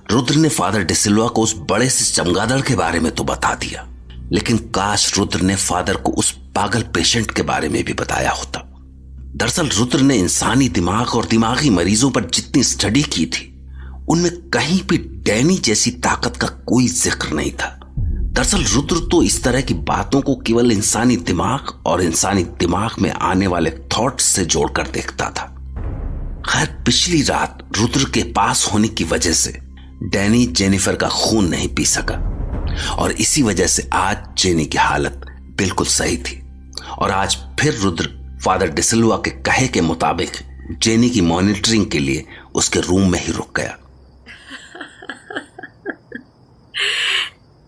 रुद्र ने फादर डिसिल्वा को उस बड़े से चमगादड़ के बारे में तो बता दिया, लेकिन काश रुद्र ने फादर को उस पागल पेशेंट के बारे में भी बताया होता। दरअसल रुद्र ने इंसानी दिमाग और दिमागी मरीजों पर जितनी स्टडी की थी, उनमें कहीं भी डैनी जैसी ताकत का कोई जिक्र नहीं था। दरअसल रुद्र तो इस तरह की बातों को केवल इंसानी दिमाग और इंसानी दिमाग में आने वाले थॉट्स से जोड़कर देखता था। खैर, पिछली रात रुद्र के पास होने की वजह से डैनी जेनिफर का खून नहीं पी सका और इसी वजह से आज जेनी की हालत बिल्कुल सही थी और आज फिर रुद्र फादर डिसिल्वा के कहे के मुताबिक जेनी की मॉनिटरिंग के लिए उसके रूम में ही रुक गया।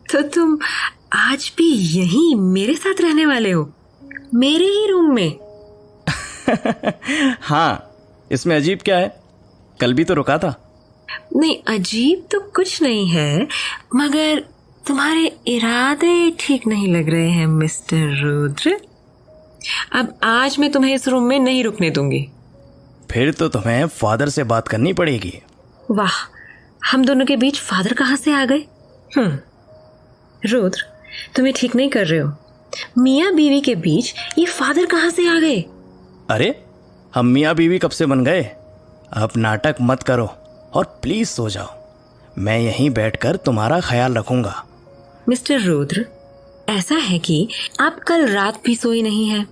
तो तुम आज भी यहीं मेरे साथ रहने वाले हो, मेरे ही रूम में? हाँ, इसमें अजीब क्या है? कल भी तो रुका था। नहीं, अजीब तो कुछ नहीं है, मगर तुम्हारे इरादे ठीक नहीं लग रहे हैं मिस्टर रुद्र। अब आज मैं तुम्हें इस रूम में नहीं रुकने दूंगी। फिर तो तुम्हें फादर से बात करनी पड़ेगी। वाह, हम दोनों के बीच फादर कहाँ से आ गए? रुद्र, तुम्हें ठीक नहीं कर रहे हो। मियाँ बीवी के बीच ये फादर कहाँ से आ गए? अरे, हम मियाँ बीवी कब से बन गए? अब नाटक मत करो और प्लीज सो जाओ। मैं यहीं बैठकर तुम्हारा ख्याल रखूंगा। मिस्टर रुद्र, ऐसा है कि आप कल रात भी सोए नहीं हैं,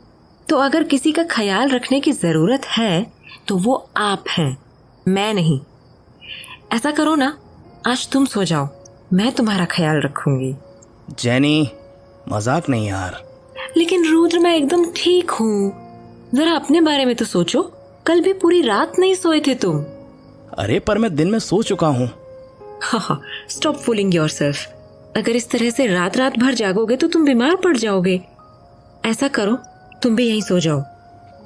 तो अगर किसी का ख्याल रखने की जरूरत है तो वो आप हैं, मैं नहीं। ऐसा करो ना, आज तुम सो जाओ, मैं तुम्हारा ख्याल रखूंगी। जेनी, मजाक नहीं यार। लेकिन रुद्र, मैं एकदम ठीक हूँ, जरा अपने बारे में तो सोचो। कल भी पूरी रात नहीं सोए थे तुम। अरे पर मैं दिन में सो चुका हूँ। हाँ, स्टॉप फूलिंग योरसेल्फ। अगर इस तरह से रात रात भर जागोगे तो तुम बीमार पड़ जाओगे। ऐसा करो, तुम भी यहीं सो जाओ।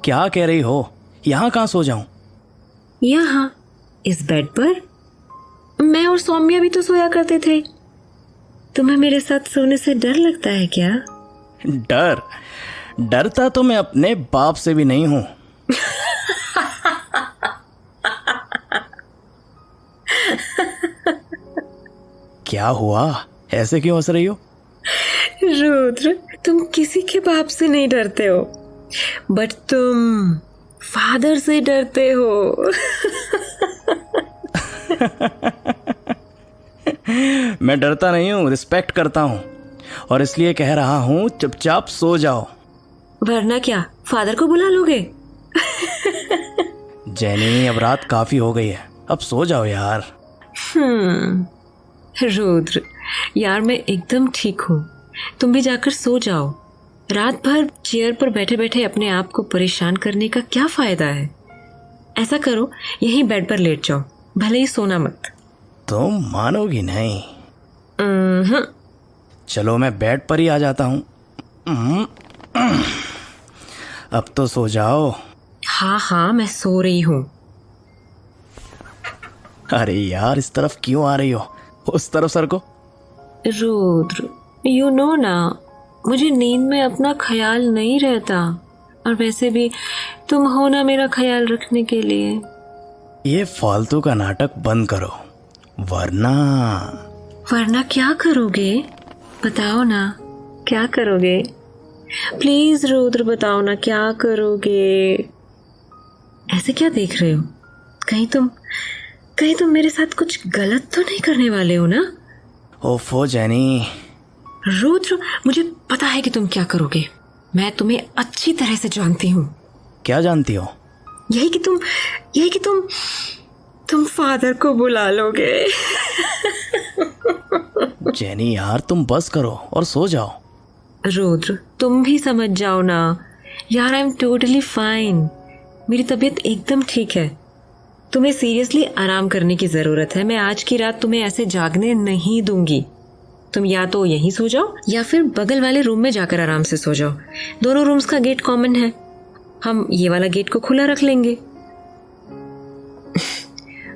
क्या कह रही हो? यहाँ कहाँ सो जाऊं? यहाँ, इस बेड पर। मैं और सौम्या भी तो सोया करते थे। तुम्हें मेरे साथ सोने से डर लगता है क्या? डर? डरता तो मैं अपने बाप से भी नहीं हूँ। क्या हुआ? ऐसे क्यों हंस रही हो? रुद्र, तुम किसी के बाप से नहीं डरते हो, बट तुम फादर से डरते हो। मैं डरता नहीं हूँ, रिस्पेक्ट करता हूँ और इसलिए कह रहा हूँ चुपचाप सो जाओ। वरना क्या, फादर को बुला लोगे? जेनी, अब रात काफी हो गई है, अब सो जाओ यार। रुद्र यार, मैं एकदम ठीक हूँ, तुम भी जाकर सो जाओ। रात भर चेयर पर बैठे बैठे अपने आप को परेशान करने का क्या फायदा है? ऐसा करो, यहीं बेड पर लेट जाओ, भले ही सोना मत। तुम मानोगी नहीं। चलो मैं बेड पर ही आ जाता हूँ। अब तो सो जाओ। हाँ हाँ, मैं सो रही हूँ। अरे यार, इस तरफ क्यों आ रही हो? उस तरफ सर को। रुद्र, यू नो ना, मुझे नींद में अपना ख्याल नहीं रहता, और वैसे भी तुम हो ना मेरा ख्याल रखने के लिए। ये फालतू का नाटक बंद करो, वरना क्या करोगे? बताओ ना, क्या करोगे? प्लीज रुद्र, बताओ ना, क्या करोगे? ऐसे क्या देख रहे हो? कहीं तुम मेरे साथ कुछ गलत तो नहीं करने वाले हो ना? ओफो जेनी। रुद्र, मुझे पता है कि तुम क्या करोगे। मैं तुम्हें अच्छी तरह से जानती हूँ। क्या जानती हो? यही कि तुम फादर को बुला लोगे। जेनी यार, तुम बस करो और सो जाओ। रुद्र, तुम भी समझ जाओ ना यार, आई एम टोटली फाइन। मेरी तबीयत एकदम ठीक है। तुम्हें सीरियसली आराम करने की जरूरत है। मैं आज की रात तुम्हें ऐसे जागने नहीं दूंगी। तुम या तो यहीं सो जाओ या फिर बगल वाले रूम में जाकर आराम से सो जाओ। दोनों रूम्स का गेट कॉमन है, हम ये वाला गेट को खुला रख लेंगे।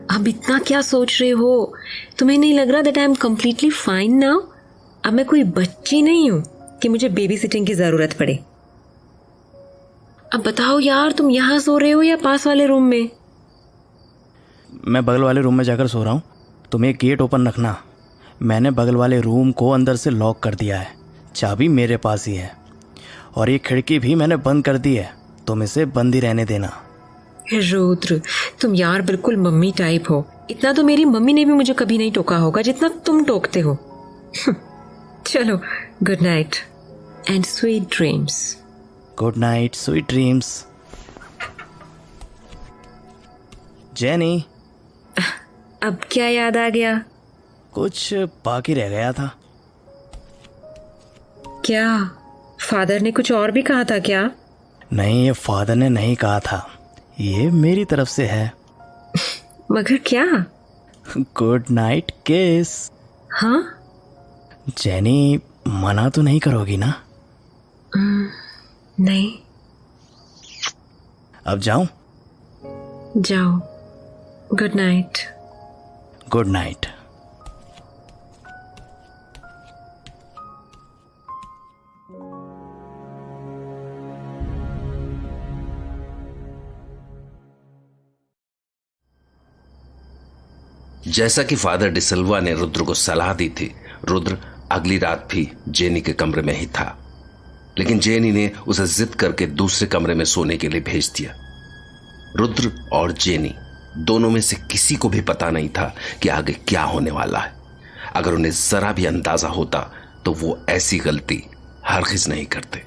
अब इतना क्या सोच रहे हो? तुम्हें नहीं लग रहा that I am completely fine now? अब मैं कोई बच्ची नहीं हूं कि मुझे बेबी सिटिंग की जरूरत पड़े। अब बताओ यार, तुम यहाँ सो रहे हो या पास वाले रूम में? मैं बगल वाले रूम में जाकर सो रहा हूँ। तुम एक गेट ओपन रखना। मैंने बगल वाले रूम को अंदर से लॉक कर दिया है, चाबी मेरे पास ही है। और ये खिड़की भी मैंने बंद कर दी है, तुम इसे बंद ही रहने देना। रुद्र, तुम यार बिल्कुल मम्मी टाइप हो। इतना तो मेरी मम्मी ने भी मुझे कभी नहीं टोका होगा जितना तुम टोकते हो। चलो, good night and sweet dreams. Good night, sweet dreams. Jenny, अब क्या याद आ गया? कुछ बाकी रह गया था। क्या फादर ने कुछ और भी कहा था क्या? नहीं, ये फादर ने नहीं कहा था, ये मेरी तरफ से है। मगर क्या? गुड नाइट किस। हाँ? जेनी, मना तो नहीं करोगी ना? नहीं। अब जाऊं? जाओ। Good night. Good night. जैसा कि फादर डिसिल्वा ने रुद्र को सलाह दी थी, रुद्र अगली रात भी जेनी के कमरे में ही था। लेकिन जेनी ने उसे जिद करके दूसरे कमरे में सोने के लिए भेज दिया। रुद्र और जेनी दोनों में से किसी को भी पता नहीं था कि आगे क्या होने वाला है। अगर उन्हें जरा भी अंदाजा होता तो वो ऐसी गलती हरगिज नहीं करते।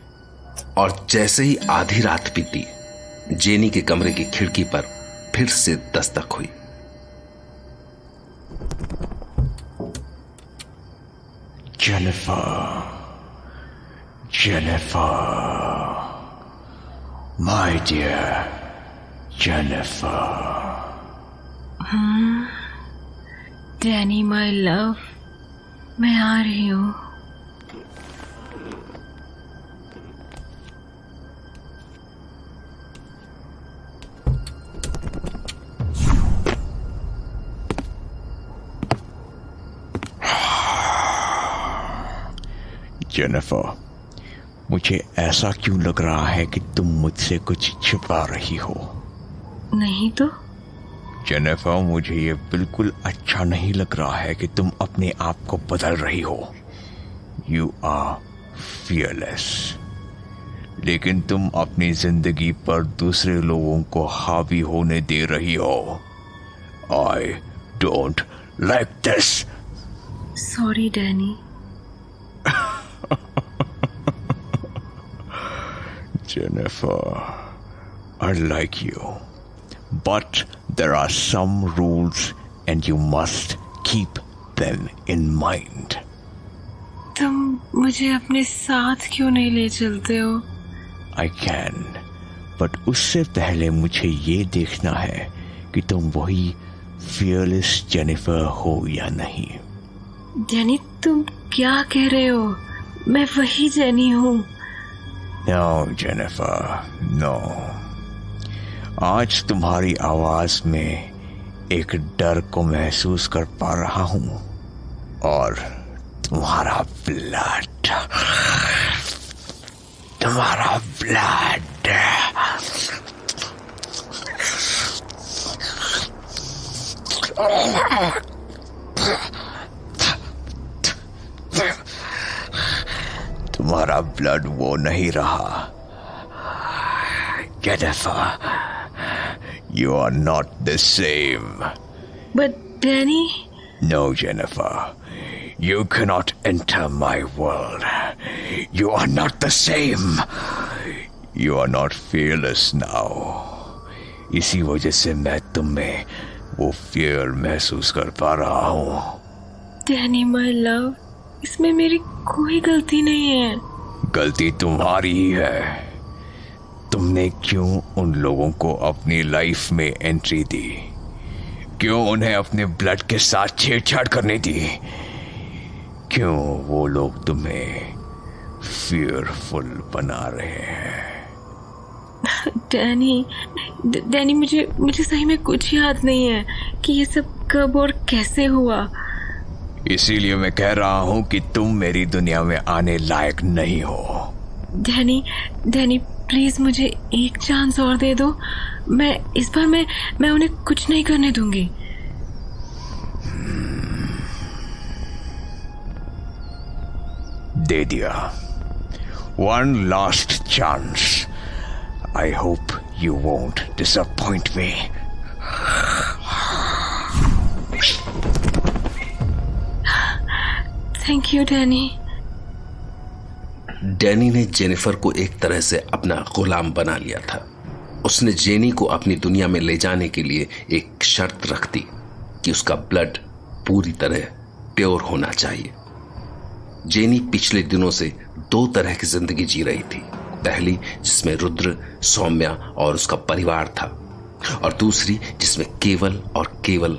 और जैसे ही आधी रात बीती, जेनी के कमरे की खिड़की पर फिर से दस्तक हुई। Jennifer, Jennifer, my dear Jennifer. Danny my love, मैं आ रही हूँ। जेनिफर, मुझे ऐसा क्यों लग रहा है कि तुम मुझसे कुछ छिपा रही हो? नहीं तो? जेनिफर, मुझे ये बिल्कुल अच्छा नहीं लग रहा है कि तुम अपने आप को बदल रही हो। यू आर फियरलेस, लेकिन तुम अपनी जिंदगी पर दूसरे लोगों को हावी होने दे रही हो। I don't like this. Sorry Danny. Jennifer, I like you, but there are some rules and you must keep them in mind. तुम मुझे अपने साथ क्यों नहीं ले चलते हो? I can, but उससे पहले मुझे ये देखना है कि तुम वही fearless Jennifer हो या नहीं। डैनी, तुम क्या कह रहे हो? मैं वही जेनी हूँ। No, Jennifer, no. आज तुम्हारी आवाज में एक डर को महसूस कर पा रहा हूँ और तुम्हारा ब्लड तुम्हारा ब्लड वो नहीं रहा। Jennifer, you are not the same. But Danny, No, Jennifer, you cannot enter my world. You are not the same. You are not fearless now. इसी वजह से मैं तुम में वो फियर महसूस कर पा रहा हूँ। Danny, my love, इसमें मेरी कोई गलती नहीं है। गलती तुम्हारी ही है। तुमने क्यों उन लोगों को अपनी लाइफ में एंट्री दी? क्यों उन्हें अपने ब्लड के साथ छेड़छाड़ करने दी? क्यों वो लोग तुम्हें फियरफुल बना रहे हैं? डैनी, मुझे सही में कुछ याद नहीं है कि ये सब कब और कैसे हुआ। इसीलिए मैं कह रहा हूं कि तुम मेरी दुनिया में आने लायक नहीं हो। डैनी, प्लीज मुझे एक चांस और दे दो। मैं इस बार मैं उन्हें कुछ नहीं करने दूंगी। दे दिया। One last chance. I hope you won't disappoint me. Thank you Danny. Danny ने जेनिफर को एक तरह से अपना गुलाम बना लिया था। उसने जेनी को अपनी दुनिया में ले जाने के लिए एक शर्त रख दी कि उसका ब्लड पूरी तरह प्योर होना चाहिए। जेनी पिछले दिनों से दो तरह की जिंदगी जी रही थी। पहली जिसमें रुद्र, सौम्या और उसका परिवार था, और दूसरी जिसमें केवल और केवल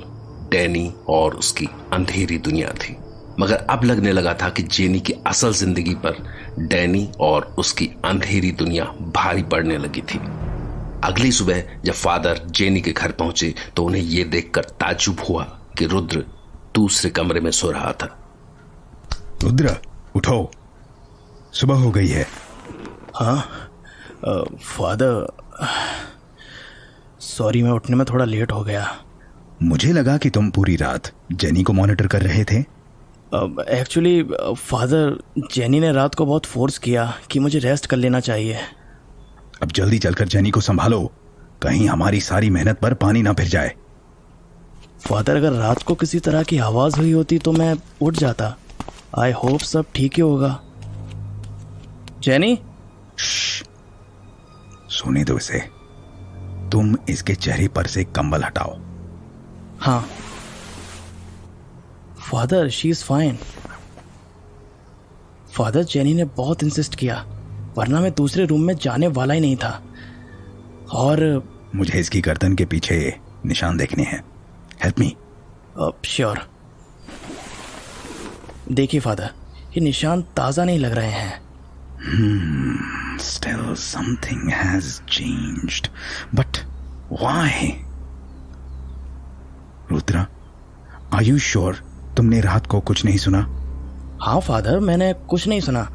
डैनी और उसकी अंधेरी दुनिया थी। मगर अब लगने लगा था कि जेनी की असल जिंदगी पर डैनी और उसकी अंधेरी दुनिया भारी पड़ने लगी थी। अगली सुबह जब फादर जेनी के घर पहुंचे तो उन्हें यह देखकर ताज्जुब हुआ कि रुद्र दूसरे कमरे में सो रहा था। रुद्र, उठो, सुबह हो गई है। हाँ फादर, सॉरी, मैं उठने में थोड़ा लेट हो गया। मुझे लगा कि तुम पूरी रात जेनी को मॉनिटर कर रहे थे। एक्चुअली फादर, जेनी ने रात को बहुत फोर्स किया कि मुझे रेस्ट कर लेना चाहिए। अब जल्दी चलकर जेनी को संभालो, कहीं हमारी सारी मेहनत पर पानी ना फिर जाए। फादर, अगर रात को किसी तरह की आवाज़ हुई होती तो मैं उठ जाता। आई होप सब ठीक ही होगा। जेनी, सोने दो इसे। तुम इसके चेहरे पर से कंबल हटाओ। हाँ father, she is fine. Father, jenny ने बहुत इंसिस्ट किया, वरना मैं दूसरे रूम में जाने वाला ही नहीं था। और मुझे इसकी गर्दन के पीछे निशान देखने हैं। Help me. श्योर। देखिए फादर, ये निशान ताज़ा नहीं लग रहे हैं। Still something has changed. But why? Rudra, are you sure तुमने रात को कुछ नहीं सुना? हाँ फादर, मैंने कुछ नहीं सुना।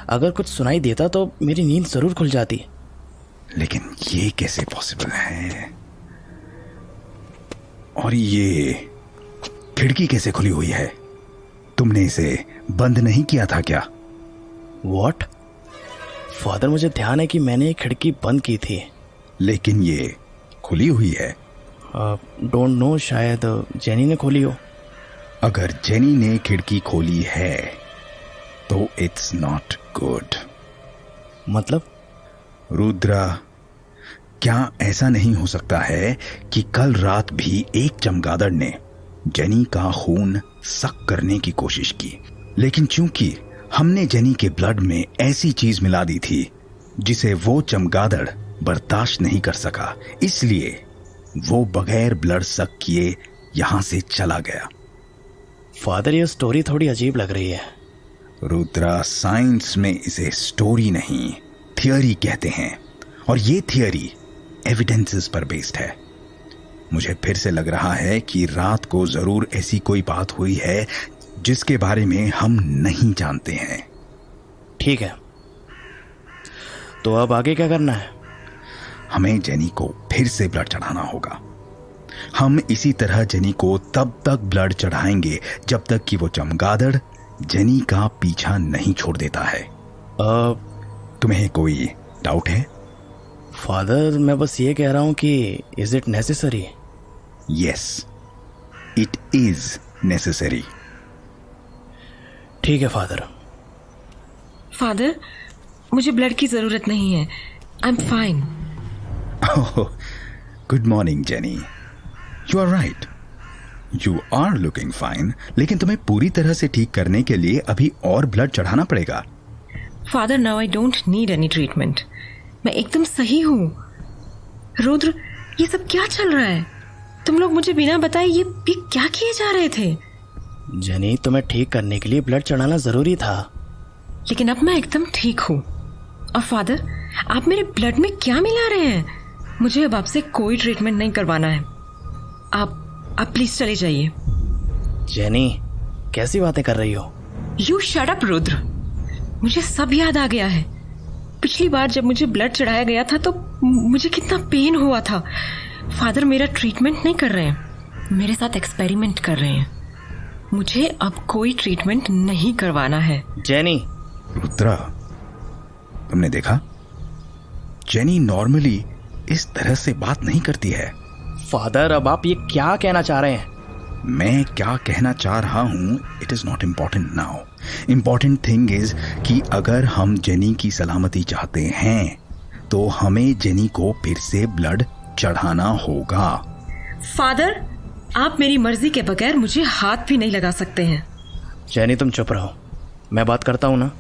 अगर कुछ सुनाई देता तो मेरी नींद जरूर खुल जाती। लेकिन ये कैसे पॉसिबल है? और ये खिड़की कैसे खुली हुई है? तुमने इसे बंद नहीं किया था क्या? What? फादर, मुझे ध्यान है कि मैंने ये खिड़की बंद की थी। लेकिन ये खुली हुई है। डोंट नो, शायद जेनी ने खोली हो। अगर जेनी ने खिड़की खोली है तो इट्स नॉट गुड। मतलब? रुद्रा, क्या ऐसा नहीं हो सकता है कि कल रात भी एक चमगादड़ ने जेनी का खून सक करने की कोशिश की, लेकिन चूंकि हमने जेनी के ब्लड में ऐसी चीज मिला दी थी जिसे वो चमगादड़ बर्दाश्त नहीं कर सका, इसलिए वो बगैर ब्लड सक किए यहां से चला गया। फादर, ये स्टोरी थोड़ी अजीब लग रही है। रुद्रा, साइंस में इसे स्टोरी नहीं थियरी कहते हैं, और ये थियरी एविडेंसेस पर बेस्ड है। मुझे फिर से लग रहा है कि रात को जरूर ऐसी कोई बात हुई है जिसके बारे में हम नहीं जानते हैं। ठीक है, तो अब आगे क्या करना है? हमें जेनी को फिर से ब्लड चढ़ाना होगा। हम इसी तरह जेनी को तब तक ब्लड चढ़ाएंगे जब तक कि वो चमगादड़ जेनी का पीछा नहीं छोड़ देता है। तुम्हें कोई डाउट है? फादर, मैं बस ये कह रहा हूं कि is it necessary? Yes, it is necessary. ठीक है फादर। फादर, मुझे ब्लड की जरूरत नहीं है। I am fine. Good morning Jenny. You are right, you are looking fine, लेकिन तुम्हें पूरी तरह से ठीक करने के लिए अभी और ब्लड चढ़ाना पड़ेगा। Father, now I don't need any treatment. मैं एकदम सही हूँ। रुद्र, ये सब क्या चल रहा है? तुम लोग मुझे बिना बताए ये क्या किए जा रहे थे? जेनी, तुम्हें ठीक करने के लिए ब्लड चढ़ाना जरूरी था। लेकिन अब मैं एकदम ठीक हूँ। और फादर, आप मेरे ब्लड में क्या मिला रहे हैं? मुझे अब आपसे कोई ट्रीटमेंट नहीं करवाना है। आप प्लीज चले जाइए। जेनी, कैसी बातें कर रही हो? You shut up Rudra. मुझे सब याद आ गया है। पिछली बार जब मुझे ब्लड चढ़ाया गया था तो मुझे कितना पेन हुआ था। फादर मेरा ट्रीटमेंट नहीं कर रहे हैं, मेरे साथ एक्सपेरिमेंट कर रहे हैं। मुझे अब कोई ट्रीटमेंट नहीं करवाना है। जेनी, रुद्रा, तुमने देखा, जेनी नॉर्मली इस तरह से बात नहीं करती है। फादर, अब आप ये क्या कहना चाह रहे हैं? मैं क्या कहना चाह रहा हूं, it is not important now. Important thing is कि अगर हम जेनी की सलामती चाहते हैं तो हमें जेनी को फिर से ब्लड चढ़ाना होगा। फादर, आप मेरी मर्जी के बगैर मुझे हाथ भी नहीं लगा सकते हैं। जेनी, तुम चुप रहो, मैं बात करता हूं ना।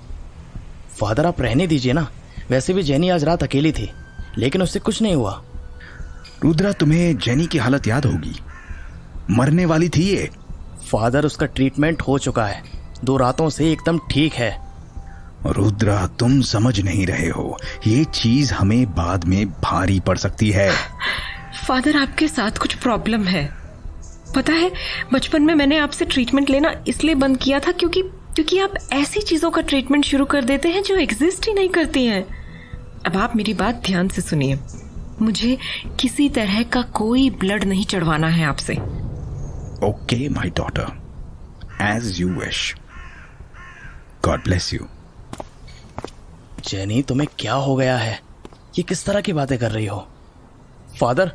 फादर, आप रहने दीजिए ना। वैसे भी जेनी आज रात अकेली थी, लेकिन उससे कुछ नहीं हुआ। रुद्रा, तुम्हें जेनी की हालत याद होगी, मरने वाली थी ये। फादर, उसका ट्रीटमेंट हो चुका है, 2 रातों से एकदम ठीक है। रुद्रा, तुम समझ नहीं रहे हो, ये चीज हमें बाद में भारी पड़ सकती है। फादर, आपके साथ कुछ प्रॉब्लम है। पता है, बचपन में मैंने आपसे ट्रीटमेंट लेना इसलिए बंद किया था क्योंकि आप ऐसी चीजों का ट्रीटमेंट शुरू कर देते हैं जो एग्जिस्ट ही नहीं करती हैं। अब आप मेरी बात ध्यान से सुनिए, मुझे किसी तरह का कोई ब्लड नहीं चढ़वाना है आपसे। Okay my daughter, as you wish. God bless you. Jenny, तुम्हें क्या हो गया है? ये किस तरह की बातें कर रही हो? फादर,